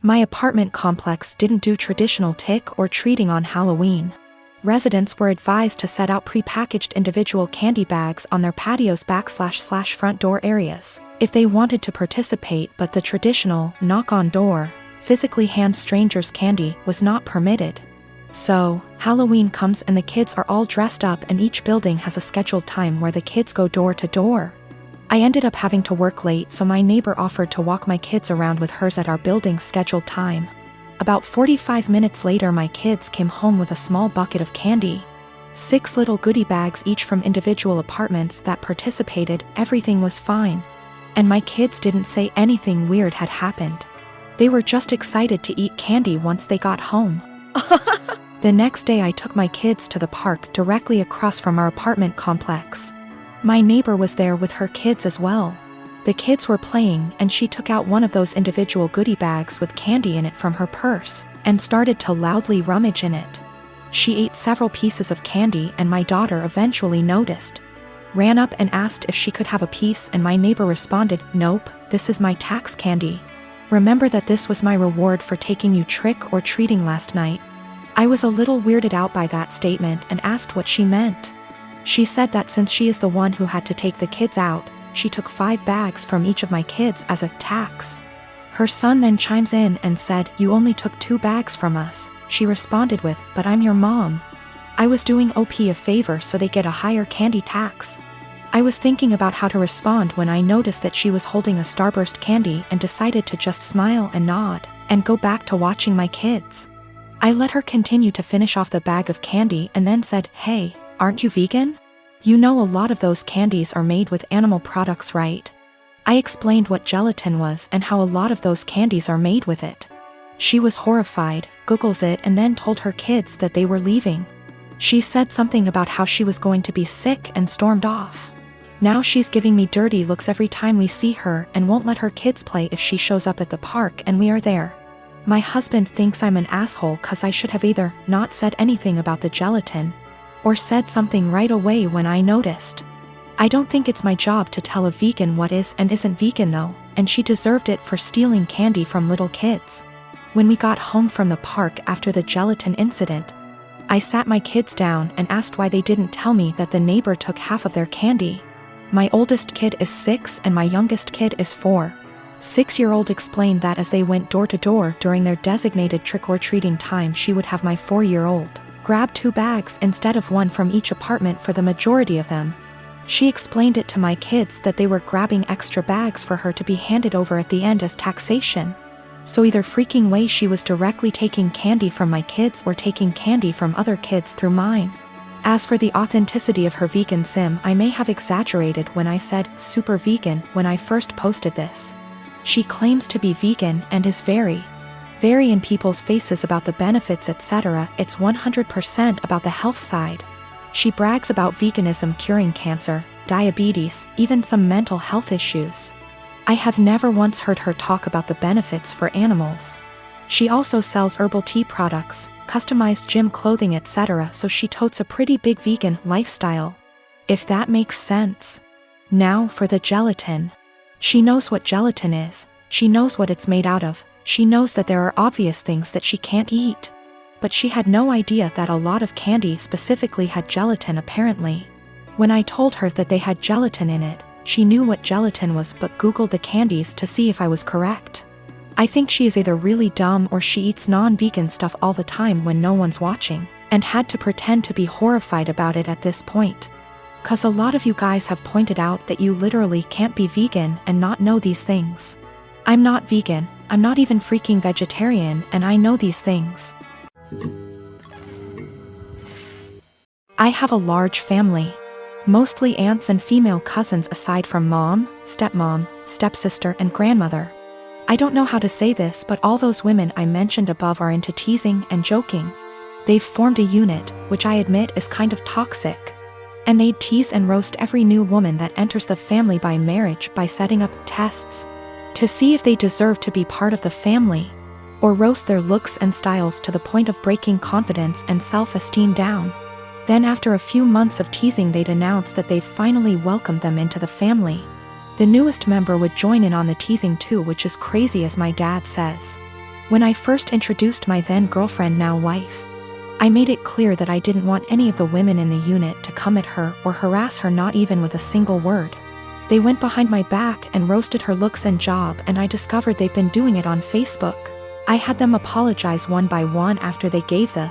My apartment complex didn't do traditional trick or treating on Halloween. Residents were advised to set out pre-packaged individual candy bags on their patios / front door areas if they wanted to participate, but the traditional knock-on-door, physically hand strangers candy was not permitted. So, Halloween comes and the kids are all dressed up and each building has a scheduled time where the kids go door to door. I ended up having to work late, so my neighbor offered to walk my kids around with hers at our building's scheduled time. About 45 minutes later, my kids came home with a small bucket of candy. 6 little goodie bags each from individual apartments that participated. Everything was fine. And my kids didn't say anything weird had happened. They were just excited to eat candy once they got home. The next day I took my kids to the park directly across from our apartment complex. My neighbor was there with her kids as well. The kids were playing and she took out one of those individual goodie bags with candy in it from her purse and started to loudly rummage in it. She ate several pieces of candy and my daughter eventually noticed. Ran up and asked if she could have a piece, and my neighbor responded, "Nope, this is my tax candy. Remember that this was my reward for taking you trick or treating last night." I was a little weirded out by that statement and asked what she meant. She said that since she is the one who had to take the kids out, she took 5 bags from each of my kids as a tax. Her son then chimes in and said, "You only took 2 bags from us." She responded with, "But I'm your mom. I was doing OP a favor so they get a higher candy tax." I was thinking about how to respond when I noticed that she was holding a Starburst candy and decided to just smile and nod and go back to watching my kids. I let her continue to finish off the bag of candy and then said, "Hey, aren't you vegan? You know a lot of those candies are made with animal products, right?" I explained what gelatin was and how a lot of those candies are made with it. She was horrified, Googles it, and then told her kids that they were leaving. She said something about how she was going to be sick and stormed off. Now she's giving me dirty looks every time we see her and won't let her kids play if she shows up at the park and we are there. My husband thinks I'm an asshole cause I should have either not said anything about the gelatin or said something right away when I noticed. I don't think it's my job to tell a vegan what is and isn't vegan though, and she deserved it for stealing candy from little kids. When we got home from the park after the gelatin incident, I sat my kids down and asked why they didn't tell me that the neighbor took half of their candy. My oldest kid is 6 and my youngest kid is 4. 6-year-old explained that as they went door to door during their designated trick-or-treating time, she would have my 4-year-old grab 2 bags instead of 1 from each apartment for the majority of them. She explained it to my kids that they were grabbing extra bags for her to be handed over at the end as taxation. So either freaking way she was directly taking candy from my kids or taking candy from other kids through mine. As for the authenticity of her vegan sim, I may have exaggerated when I said super vegan when I first posted this. She claims to be vegan and is very in people's faces about the benefits, etc. It's 100% about the health side. She brags about veganism curing cancer, diabetes, even some mental health issues. I have never once heard her talk about the benefits for animals. She also sells herbal tea products, customized gym clothing, etc., so she totes a pretty big vegan lifestyle. If that makes sense. Now for the gelatin. She knows what gelatin is, she knows what it's made out of, she knows that there are obvious things that she can't eat. But she had no idea that a lot of candy specifically had gelatin apparently. When I told her that they had gelatin in it, she knew what gelatin was but Googled the candies to see if I was correct. I think she is either really dumb or she eats non-vegan stuff all the time when no one's watching, and had to pretend to be horrified about it at this point. Cause a lot of you guys have pointed out that you literally can't be vegan and not know these things. I'm not vegan, I'm not even freaking vegetarian, and I know these things. I have a large family. Mostly aunts and female cousins aside from mom, stepmom, stepsister, and grandmother. I don't know how to say this, but all those women I mentioned above are into teasing and joking. They've formed a unit, which I admit is kind of toxic. And they'd tease and roast every new woman that enters the family by marriage by setting up tests to see if they deserve to be part of the family, or roast their looks and styles to the point of breaking confidence and self-esteem down. Then after a few months of teasing, they'd announce that they've finally welcomed them into the family. The newest member would join in on the teasing too, which is crazy as my dad says. When I first introduced my then girlfriend, now wife, I made it clear that I didn't want any of the women in the unit to come at her or harass her, not even with a single word. They went behind my back and roasted her looks and job, and I discovered they've been doing it on Facebook. I had them apologize one by one after they gave the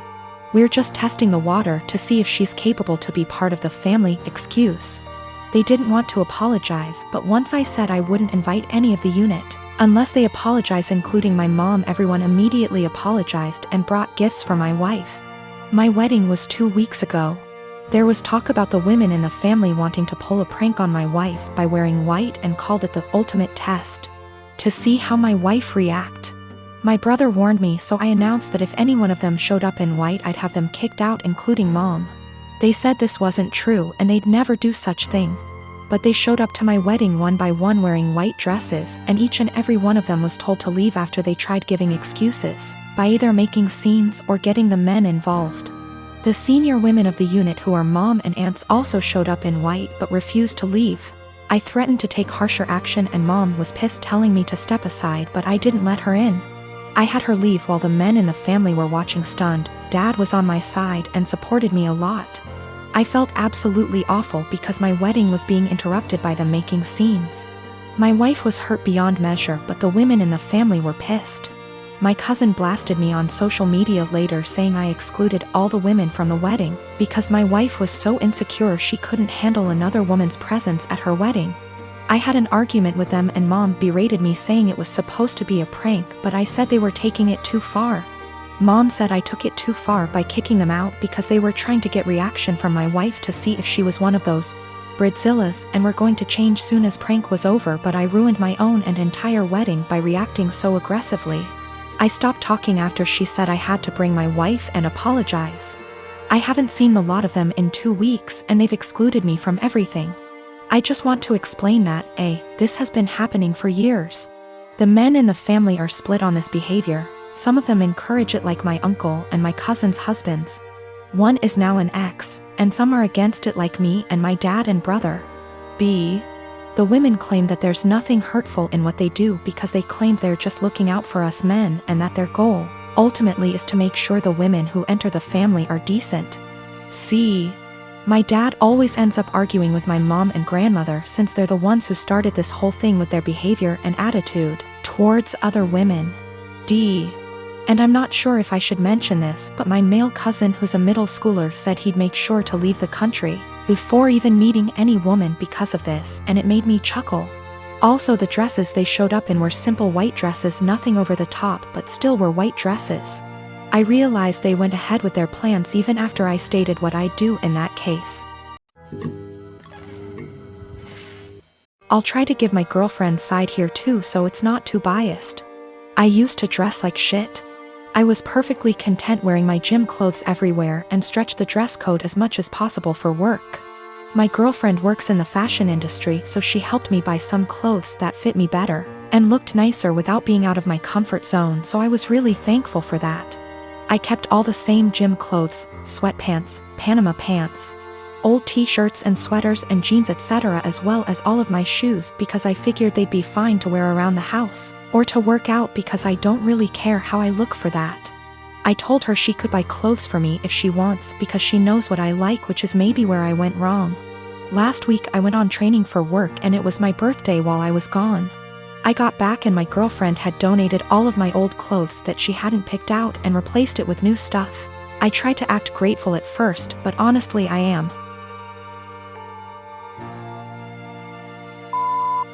"we're just testing the water to see if she's capable to be part of the family" excuse. They didn't want to apologize, but once I said I wouldn't invite any of the unit unless they apologize, including my mom, everyone immediately apologized and brought gifts for my wife. My wedding was 2 weeks ago. There was talk about the women in the family wanting to pull a prank on my wife by wearing white and called it the ultimate test to see how my wife react. My brother warned me, so I announced that if any one of them showed up in white, I'd have them kicked out, including mom. They said this wasn't true and they'd never do such thing. But they showed up to my wedding one by one wearing white dresses, and each and every one of them was told to leave after they tried giving excuses by either making scenes or getting the men involved. The senior women of the unit, who are mom and aunts, also showed up in white but refused to leave. I threatened to take harsher action and mom was pissed, telling me to step aside, but I didn't let her in. I had her leave while the men in the family were watching stunned. Dad was on my side and supported me a lot. I felt absolutely awful because my wedding was being interrupted by them making scenes. My wife was hurt beyond measure, but the women in the family were pissed. My cousin blasted me on social media later, saying I excluded all the women from the wedding because my wife was so insecure she couldn't handle another woman's presence at her wedding. I had an argument with them and mom berated me, saying it was supposed to be a prank, but I said they were taking it too far. Mom said I took it too far by kicking them out because they were trying to get reaction from my wife to see if she was one of those Bridzillas and were going to change soon as prank was over, but I ruined my own and entire wedding by reacting so aggressively. I stopped talking after she said I had to bring my wife and apologize. I haven't seen the lot of them in 2 weeks and they've excluded me from everything. I just want to explain that, this has been happening for years. The men in the family are split on this behavior. Some of them encourage it, like my uncle and my cousin's husbands. One is now an ex, and some are against it, like me and my dad and brother. The women claim that there's nothing hurtful in what they do because they claim they're just looking out for us men, and that their goal, ultimately, is to make sure the women who enter the family are decent. My dad always ends up arguing with my mom and grandmother, since they're the ones who started this whole thing with their behavior and attitude towards other women. And I'm not sure if I should mention this, but my male cousin, who's a middle schooler, said he'd make sure to leave the country before even meeting any woman because of this, and it made me chuckle. Also, the dresses they showed up in were simple white dresses, nothing over the top, but still were white dresses. I realized they went ahead with their plans even after I stated what I'd do in that case. I'll try to give my girlfriend's side here too, so it's not too biased. I used to dress like shit. I was perfectly content wearing my gym clothes everywhere and stretched the dress code as much as possible for work. My girlfriend works in the fashion industry, so she helped me buy some clothes that fit me better and looked nicer without being out of my comfort zone, so I was really thankful for that. I kept all the same gym clothes, sweatpants, Panama pants, old t-shirts and sweaters and jeans, etc., as well as all of my shoes, because I figured they'd be fine to wear around the house or to work out, because I don't really care how I look for that. I told her she could buy clothes for me if she wants, because she knows what I like, which is maybe where I went wrong. Last week I went on training for work and it was my birthday while I was gone. I got back and my girlfriend had donated all of my old clothes that she hadn't picked out and replaced it with new stuff. I tried to act grateful at first, but honestly I am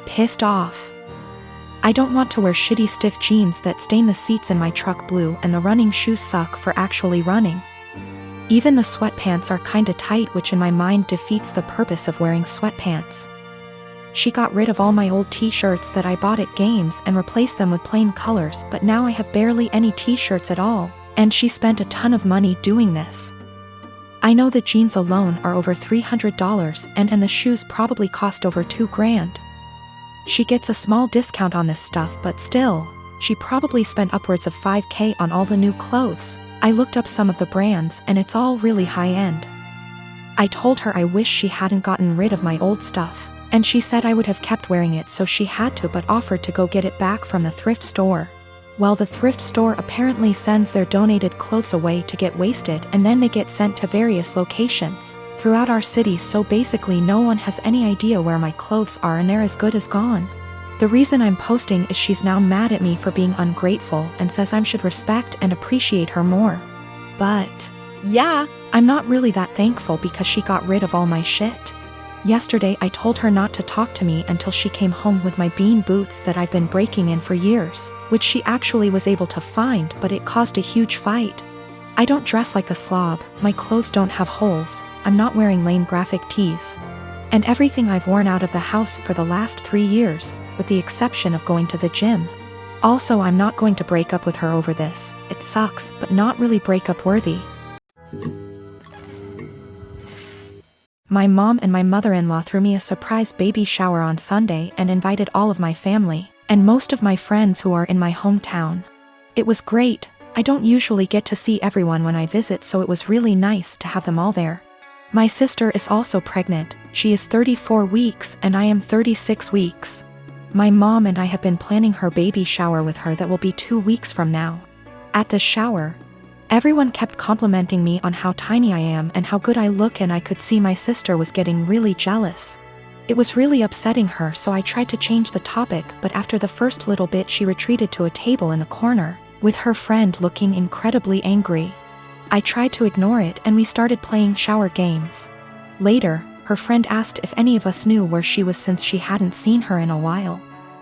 pissed off. I don't want to wear shitty stiff jeans that stain the seats in my truck blue, and the running shoes suck for actually running. Even the sweatpants are kinda tight, which in my mind defeats the purpose of wearing sweatpants. She got rid of all my old t-shirts that I bought at games and replaced them with plain colors, but now I have barely any t-shirts at all, and she spent a ton of money doing this. I know the jeans alone are over $300 and the shoes probably cost over $2,000. She gets a small discount on this stuff, but still, she probably spent upwards of $5,000 on all the new clothes. I looked up some of the brands and it's all really high-end. I told her I wish she hadn't gotten rid of my old stuff, and she said I would have kept wearing it, so she had to, but offered to go get it back from the thrift store. Well, the thrift store apparently sends their donated clothes away to get wasted, and then they get sent to various locations throughout our city, so basically no one has any idea where my clothes are and they're as good as gone. The reason I'm posting is she's now mad at me for being ungrateful and says I should respect and appreciate her more. But yeah, I'm not really that thankful because she got rid of all my shit. Yesterday I told her not to talk to me until she came home with my bean boots that I've been breaking in for years, which she actually was able to find, but it caused a huge fight. I don't dress like a slob, my clothes don't have holes, I'm not wearing lame graphic tees. And everything I've worn out of the house for the last 3 years, with the exception of going to the gym. Also, I'm not going to break up with her over this. It sucks, but not really breakup worthy. My mom and my mother-in-law threw me a surprise baby shower on Sunday and invited all of my family and most of my friends who are in my hometown. It was great. I don't usually get to see everyone when I visit, so it was really nice to have them all there. My sister is also pregnant. She is 34 weeks and I am 36 weeks. My mom and I have been planning her baby shower with her that will be 2 weeks from now. At the shower, everyone kept complimenting me on how tiny I am and how good I look, and I could see my sister was getting really jealous. It was really upsetting her, so I tried to change the topic, but after the first little bit she retreated to a table in the corner, with her friend looking incredibly angry. I tried to ignore it and we started playing shower games. Later, her friend asked if any of us knew where she was since she hadn't seen her in a while.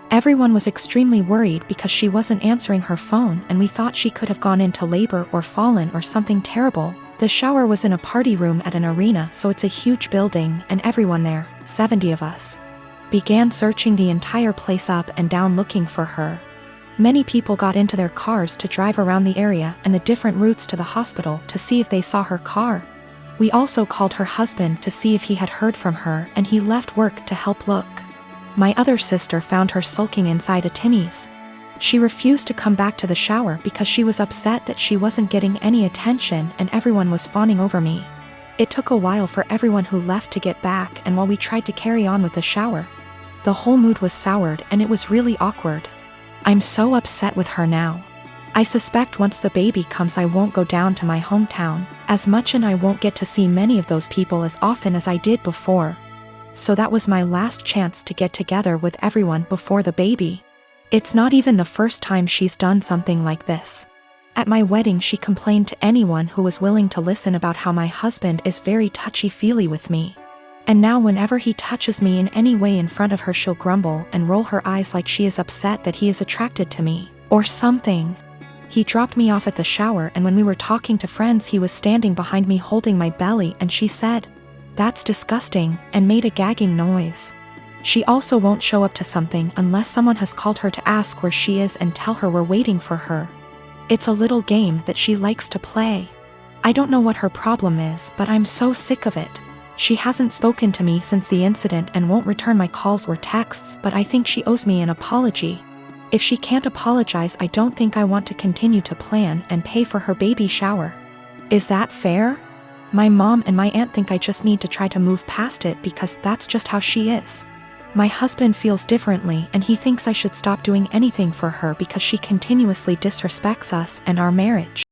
Everyone was extremely worried because she wasn't answering her phone, and we thought she could have gone into labor or fallen or something terrible. The shower was in a party room at an arena, so it's a huge building, and everyone there, 70 of us, began searching the entire place up and down looking for her. Many people got into their cars to drive around the area and the different routes to the hospital to see if they saw her car. We also called her husband to see if he had heard from her, and he left work to help look. My other sister found her sulking inside a Timmy's. She refused to come back to the shower because she was upset that she wasn't getting any attention and everyone was fawning over me. It took a while for everyone who left to get back, and while we tried to carry on with the shower, the whole mood was soured and it was really awkward. I'm so upset with her now. I suspect once the baby comes I won't go down to my hometown as much, and I won't get to see many of those people as often as I did before. So that was my last chance to get together with everyone before the baby. It's not even the first time she's done something like this. At my wedding she complained to anyone who was willing to listen about how my husband is very touchy-feely with me. And now whenever he touches me in any way in front of her, she'll grumble and roll her eyes like she is upset that he is attracted to me, or something. He dropped me off at the shower, and when we were talking to friends he was standing behind me holding my belly, and she said, "That's disgusting," and made a gagging noise. She also won't show up to something unless someone has called her to ask where she is and tell her we're waiting for her. It's a little game that she likes to play. I don't know what her problem is, but I'm so sick of it. She hasn't spoken to me since the incident and won't return my calls or texts, but I think she owes me an apology. If she can't apologize, I don't think I want to continue to plan and pay for her baby shower. Is that fair? My mom and my aunt think I just need to try to move past it because that's just how she is. My husband feels differently, and he thinks I should stop doing anything for her because she continuously disrespects us and our marriage.